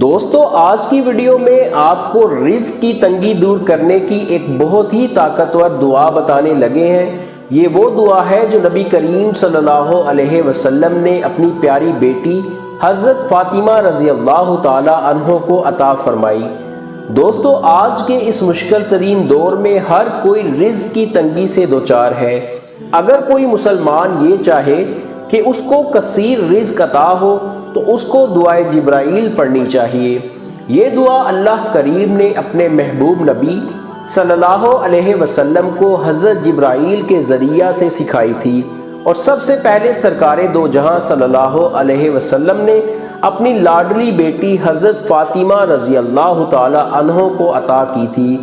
دوستو آج کی ویڈیو میں آپ کو رزق کی تنگی دور کرنے کی ایک بہت ہی طاقتور دعا بتانے لگے ہیں۔ یہ وہ دعا ہے جو نبی کریم صلی اللہ علیہ وسلم نے اپنی پیاری بیٹی حضرت فاطمہ رضی اللہ تعالی عنہ کو عطا فرمائی۔ دوستو آج کے اس مشکل ترین دور میں ہر کوئی رزق کی تنگی سے دوچار ہے۔ اگر کوئی مسلمان یہ چاہے کہ اس کو کثیر رزق عطا ہو تو اس کو دعائے جبرائیل پڑھنی چاہیے۔ یہ دعا اللہ کریم نے اپنے محبوب نبی صلی اللہ علیہ وسلم کو حضرت جبرائیل کے ذریعہ سے سکھائی تھی، اور سب سے پہلے سرکار دو جہاں صلی اللہ علیہ وسلم نے اپنی لاڈلی بیٹی حضرت فاطمہ رضی اللہ تعالی عنہ کو عطا کی تھی۔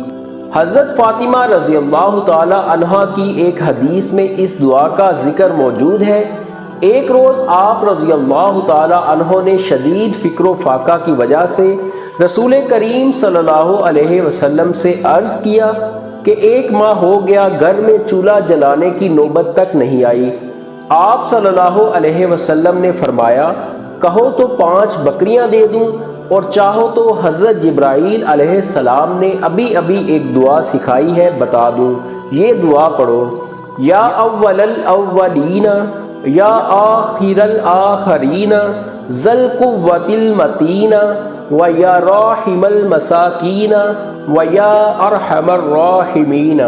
حضرت فاطمہ رضی اللہ تعالی عنہ کی ایک حدیث میں اس دعا کا ذکر موجود ہے۔ ایک روز آپ رضی اللہ تعالی عنہ نے شدید فکر و فاقہ کی وجہ سے رسول کریم صلی اللہ علیہ وسلم سے عرض کیا کہ 1 ماہ ہو گیا گھر میں چولہا جلانے کی نوبت تک نہیں آئی۔ آپ صلی اللہ علیہ وسلم نے فرمایا، کہو تو 5 بکریاں دے دوں، اور چاہو تو حضرت جبرائیل علیہ السلام نے ابھی ایک دعا سکھائی ہے بتا دوں۔ یہ دعا پڑھو، یا اول الاولین یا آخر الآخرین ذل قوت المتین و یا راحم المساکین و یا ارحم الراحمین۔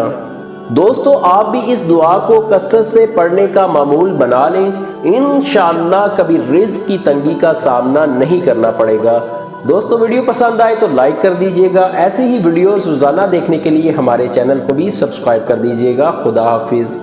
دوستو آپ بھی اس دعا کو کثرت سے پڑھنے کا معمول بنا لیں، انشاءاللہ کبھی رزق کی تنگی کا سامنا نہیں کرنا پڑے گا۔ دوستو ویڈیو پسند آئے تو لائک کر دیجئے گا۔ ایسی ہی ویڈیوز روزانہ دیکھنے کے لیے ہمارے چینل کو بھی سبسکرائب کر دیجئے گا۔ خدا حافظ۔